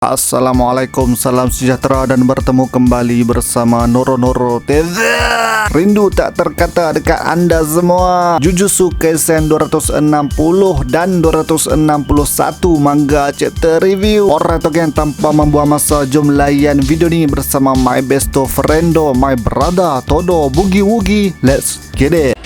Assalamualaikum, salam sejahtera dan bertemu kembali bersama Noro TV. Rindu tak terkata dekat anda semua. Jujutsu Kaisen 260 dan 261 manga chapter review. Alright, okay, tanpa membuang masa, jom layan video ni bersama my best friendo, my brother Todo Boogie Woogie. Let's get it.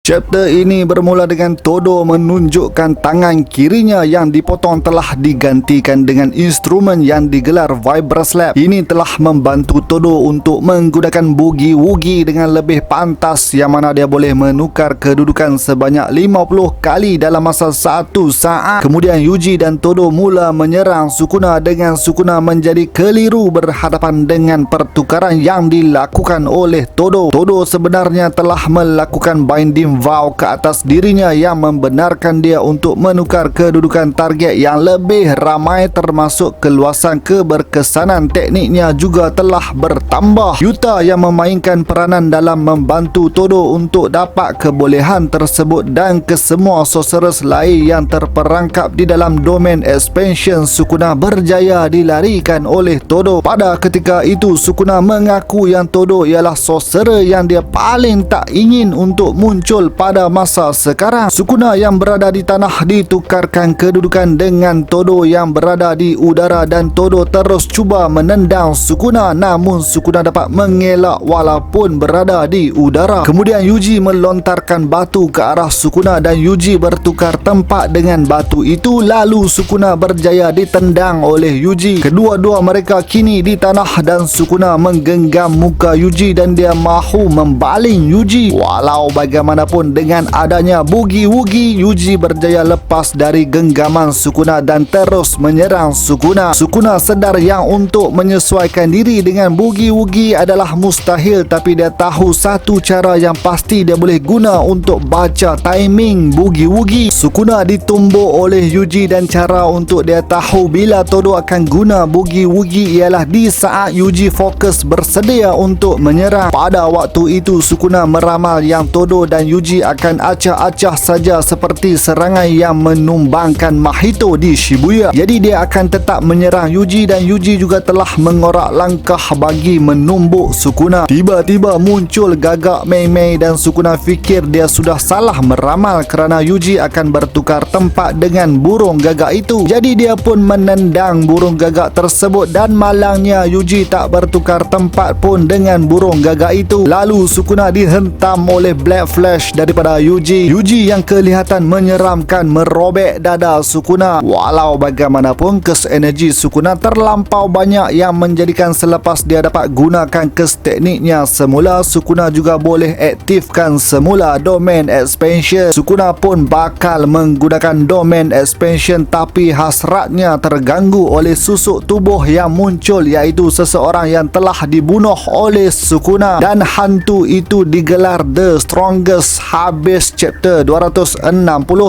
Chapter ini bermula dengan Todo menunjukkan tangan kirinya yang dipotong telah digantikan dengan instrumen yang digelar Vibra-Slap. Ini telah membantu Todo untuk menggunakan Boogie Woogie dengan lebih pantas, yang mana dia boleh menukar kedudukan sebanyak 50 kali dalam masa 1 saat. Kemudian Yuji dan Todo mula menyerang Sukuna dengan Sukuna menjadi keliru berhadapan dengan pertukaran yang dilakukan oleh Todo. Todo sebenarnya telah melakukan binding vow ke atas dirinya yang membenarkan dia untuk menukar kedudukan target yang lebih ramai, termasuk keluasan keberkesanan tekniknya juga telah bertambah. Yuta yang memainkan peranan dalam membantu Todo untuk dapat kebolehan tersebut, dan kesemua sorcerers lain yang terperangkap di dalam domain expansion Sukuna berjaya dilarikan oleh Todo. Pada ketika itu Sukuna mengaku yang Todo ialah sorcerer yang dia paling tak ingin untuk muncul pada masa sekarang. Sukuna yang berada di tanah ditukarkan kedudukan dengan Todo yang berada di udara, dan Todo terus cuba menendang Sukuna, namun Sukuna dapat mengelak walaupun berada di udara. Kemudian Yuji melontarkan batu ke arah Sukuna dan Yuji bertukar tempat dengan batu itu, lalu Sukuna berjaya ditendang oleh Yuji. Kedua-dua mereka kini di tanah dan Sukuna menggenggam muka Yuji dan dia mahu membaling Yuji. Walau bagaimanapun, dengan adanya Boogie Woogie, Yuji berjaya lepas dari genggaman Sukuna dan terus menyerang Sukuna. Sukuna sedar yang untuk menyesuaikan diri dengan Boogie Woogie adalah mustahil, tapi dia tahu satu cara yang pasti dia boleh guna untuk baca timing Boogie Woogie. Sukuna ditumbuk oleh Yuji dan cara untuk dia tahu bila Todo akan guna Boogie Woogie ialah di saat Yuji fokus bersedia untuk menyerang. Pada waktu itu Sukuna meramal yang Todo dan Yuji akan acah-acah saja seperti serangan yang menumbangkan Mahito di Shibuya. Jadi dia akan tetap menyerang Yuji, dan Yuji juga telah mengorak langkah bagi menumbuk Sukuna. Tiba-tiba muncul gagak Mei-Mei dan Sukuna fikir dia sudah salah meramal kerana Yuji akan bertukar tempat dengan burung gagak itu. Jadi dia pun menendang burung gagak tersebut, dan malangnya Yuji tak bertukar tempat pun dengan burung gagak itu. Lalu Sukuna dihentam oleh Black Flash daripada Yuji. Yuji yang kelihatan menyeramkan merobek dada Sukuna. Walau bagaimanapun, kes energi Sukuna terlampau banyak yang menjadikan selepas dia dapat gunakan kes tekniknya semula, Sukuna juga boleh aktifkan semula domain expansion. Sukuna pun bakal menggunakan domain expansion, tapi hasratnya terganggu oleh susuk tubuh yang muncul, iaitu seseorang yang telah dibunuh oleh Sukuna, dan hantu itu digelar The Strongest. Habis chapter 260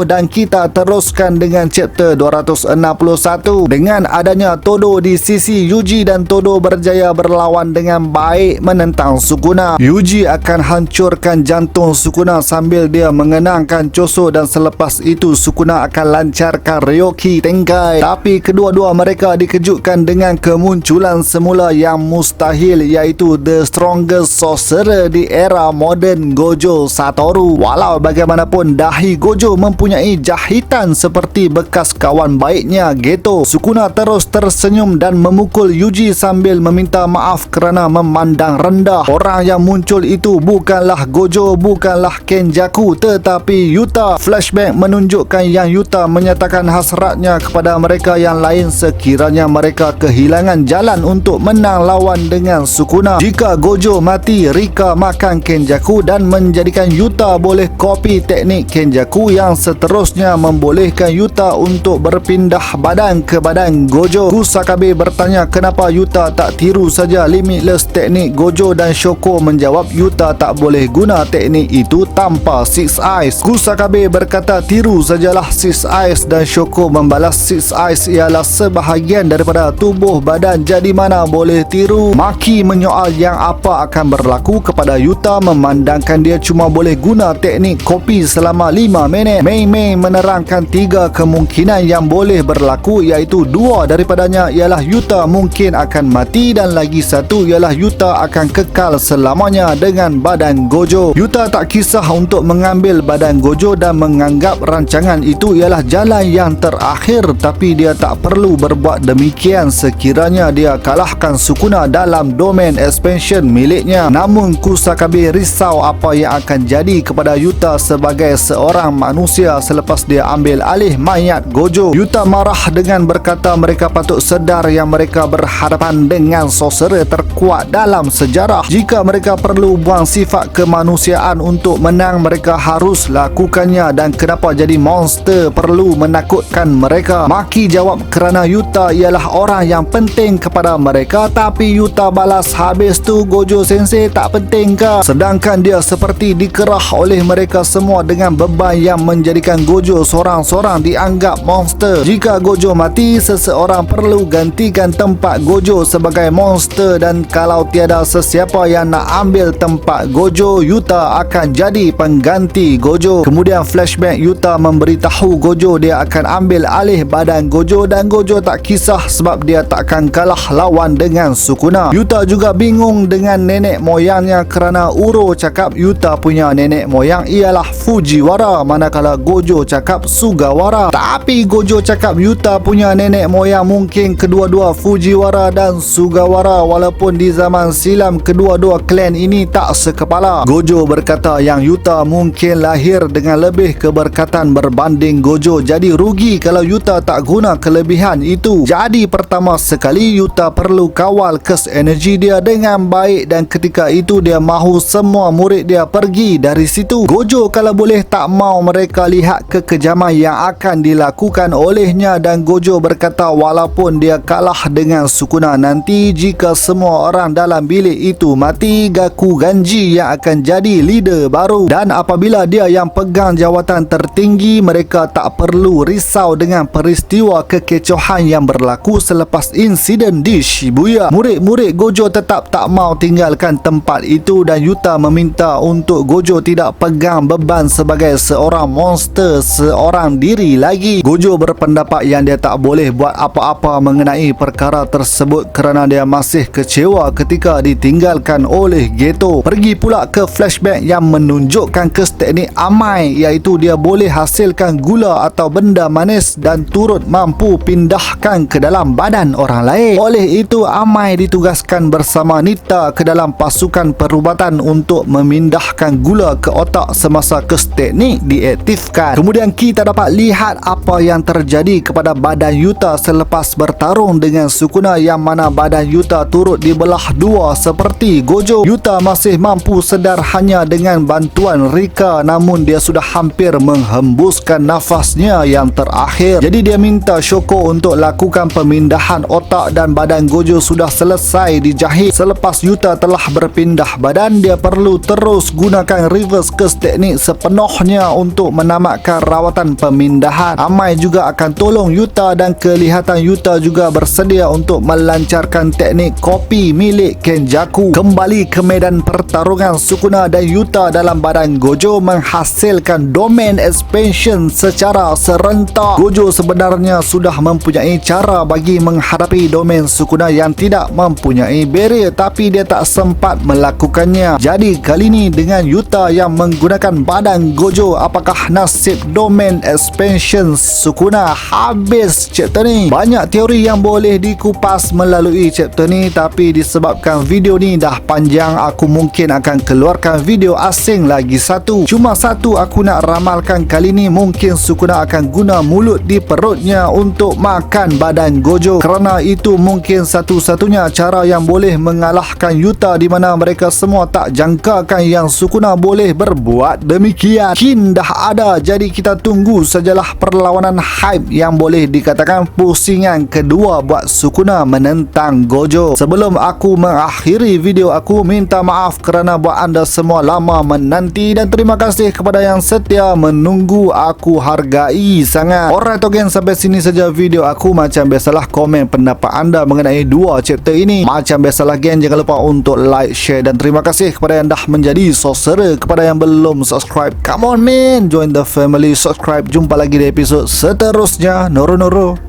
dan kita teruskan dengan chapter 261. Dengan adanya Todo di sisi Yuji dan Todo berjaya berlawan dengan baik menentang Sukuna. Yuji akan hancurkan jantung Sukuna sambil dia mengenangkan Choso, dan selepas itu Sukuna akan lancarkan Ryoki Tenkai. Tapi kedua-dua mereka dikejutkan dengan kemunculan semula yang mustahil, iaitu The Strongest Sorcerer di era moden Gojo Satoru. Walau bagaimanapun, dahi Gojo mempunyai jahitan seperti bekas kawan baiknya Geto. Sukuna terus tersenyum dan memukul Yuji sambil meminta maaf kerana memandang rendah. Orang yang muncul itu bukanlah Gojo, bukanlah Kenjaku, tetapi Yuta. Flashback menunjukkan yang Yuta menyatakan hasratnya kepada mereka yang lain sekiranya mereka kehilangan jalan untuk menang lawan dengan Sukuna. Jika Gojo mati, Rika makan Kenjaku dan menjadikan Yuta Yuta boleh copy teknik Kenjaku yang seterusnya membolehkan Yuta untuk berpindah badan ke badan Gojo. Kusakabe bertanya kenapa Yuta tak tiru saja limitless teknik Gojo, dan Shoko menjawab Yuta tak boleh guna teknik itu tanpa Six Eyes. Kusakabe berkata tiru sajalah Six Eyes, dan Shoko membalas Six Eyes ialah sebahagian daripada tubuh badan, jadi mana boleh tiru. Maki menyoal yang apa akan berlaku kepada Yuta memandangkan dia cuma boleh guna teknik kopi selama 5 minit. Mei menerangkan 3 kemungkinan yang boleh berlaku, iaitu 2 daripadanya ialah Yuta mungkin akan mati dan lagi satu ialah Yuta akan kekal selamanya dengan badan Gojo. Yuta tak kisah untuk mengambil badan Gojo dan menganggap rancangan itu ialah jalan yang terakhir, tapi dia tak perlu berbuat demikian sekiranya dia kalahkan Sukuna dalam domain expansion miliknya. Namun Kusakabe risau apa yang akan jadi kepada Yuta sebagai seorang manusia selepas dia ambil alih mayat Gojo. Yuta marah dengan berkata mereka patut sedar yang mereka berhadapan dengan sorcerer terkuat dalam sejarah. Jika mereka perlu buang sifat kemanusiaan untuk menang, mereka harus lakukannya, dan kenapa jadi monster perlu menakutkan mereka? Maki jawab kerana Yuta ialah orang yang penting kepada mereka, tapi Yuta balas habis tu Gojo sensei tak penting ke? Sedangkan dia seperti dikerah oleh mereka semua dengan beban yang menjadikan Gojo seorang-seorang dianggap monster. Jika Gojo mati, seseorang perlu gantikan tempat Gojo sebagai monster, dan kalau tiada sesiapa yang nak ambil tempat Gojo, Yuta akan jadi pengganti Gojo. Kemudian flashback Yuta memberitahu Gojo dia akan ambil alih badan Gojo, dan Gojo tak kisah sebab dia takkan kalah lawan dengan Sukuna. Yuta juga bingung dengan nenek moyangnya kerana Uro cakap Yuta punya nenek moyang ialah Fujiwara, manakala Gojo cakap Sugawara. Tapi Gojo cakap Yuta punya nenek moyang mungkin kedua-dua Fujiwara dan Sugawara, walaupun di zaman silam kedua-dua klan ini tak sekepala. Gojo berkata yang Yuta mungkin lahir dengan lebih keberkatan berbanding Gojo, jadi rugi kalau Yuta tak guna kelebihan itu. Jadi pertama sekali Yuta perlu kawal curse energy dia dengan baik, dan ketika itu dia mahu semua murid dia pergi dari situ. Gojo kalau boleh tak mau mereka lihat kekejaman yang akan dilakukan olehnya, dan Gojo berkata walaupun dia kalah dengan Sukuna nanti, jika semua orang dalam bilik itu mati, Gaku Ganji yang akan jadi leader baru, dan apabila dia yang pegang jawatan tertinggi, mereka tak perlu risau dengan peristiwa kekecohan yang berlaku selepas insiden di Shibuya. Murid-murid Gojo tetap tak mau tinggalkan tempat itu, dan Yuta meminta untuk Gojo tidak pegang beban sebagai seorang monster seorang diri lagi. Gojo berpendapat yang dia tak boleh buat apa-apa mengenai perkara tersebut kerana dia masih kecewa ketika ditinggalkan oleh Geto. Pergi pula ke flashback yang menunjukkan kes teknik Amai, iaitu dia boleh hasilkan gula atau benda manis dan turut mampu pindahkan ke dalam badan orang lain. Oleh itu Amai ditugaskan bersama Nita ke dalam pasukan perubatan untuk memindahkan gula ke otak semasa kes teknik diaktifkan. Kemudian kita dapat lihat apa yang terjadi kepada badan Yuta selepas bertarung dengan Sukuna, yang mana badan Yuta turut dibelah dua seperti Gojo. Yuta masih mampu sedar hanya dengan bantuan Rika, namun dia sudah hampir menghembuskan nafasnya yang terakhir. Jadi dia minta Shoko untuk lakukan pemindahan otak, dan badan Gojo sudah selesai dijahit. Selepas Yuta telah berpindah badan, dia perlu terus gunakan reverse curse teknik sepenuhnya untuk menamatkan rawatan pemindahan. Amai juga akan tolong Yuta, dan kelihatan Yuta juga bersedia untuk melancarkan teknik kopi milik Kenjaku. Kembali ke medan pertarungan, Sukuna dan Yuta dalam badan Gojo menghasilkan domain expansion secara serentak. Gojo sebenarnya sudah mempunyai cara bagi menghadapi domain Sukuna yang tidak mempunyai barrier, tapi dia tak sempat melakukannya. Jadi kali ini dengan Yuta yang menggunakan badan Gojo, apakah nasib domain expansion Sukuna? Habis chapter ni. Banyak teori yang boleh dikupas melalui chapter ni, tapi disebabkan video ni dah panjang, aku mungkin akan keluarkan video asing lagi satu. Cuma satu aku nak ramalkan kali ni, mungkin Sukuna akan guna mulut di perutnya untuk makan badan Gojo, kerana itu mungkin satu-satunya cara yang boleh mengalahkan Yuta, di mana mereka semua tak jangkakan yang Sukuna boleh boleh berbuat demikian. Kin dah ada, jadi kita tunggu sajalah perlawanan hype yang boleh dikatakan pusingan kedua buat Sukuna menentang Gojo. Sebelum aku mengakhiri video aku, minta maaf kerana buat anda semua lama menanti, dan terima kasih kepada yang setia menunggu, aku hargai sangat. Alright again, sampai sini saja video aku. Macam biasalah, komen pendapat anda mengenai dua chapter ini. Macam biasalah geng, jangan lupa untuk like, share, dan terima kasih kepada yang dah menjadi saudara. Kepada yang belum subscribe, come on man, join the family, subscribe. Jumpa lagi di episod seterusnya. Noro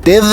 TV.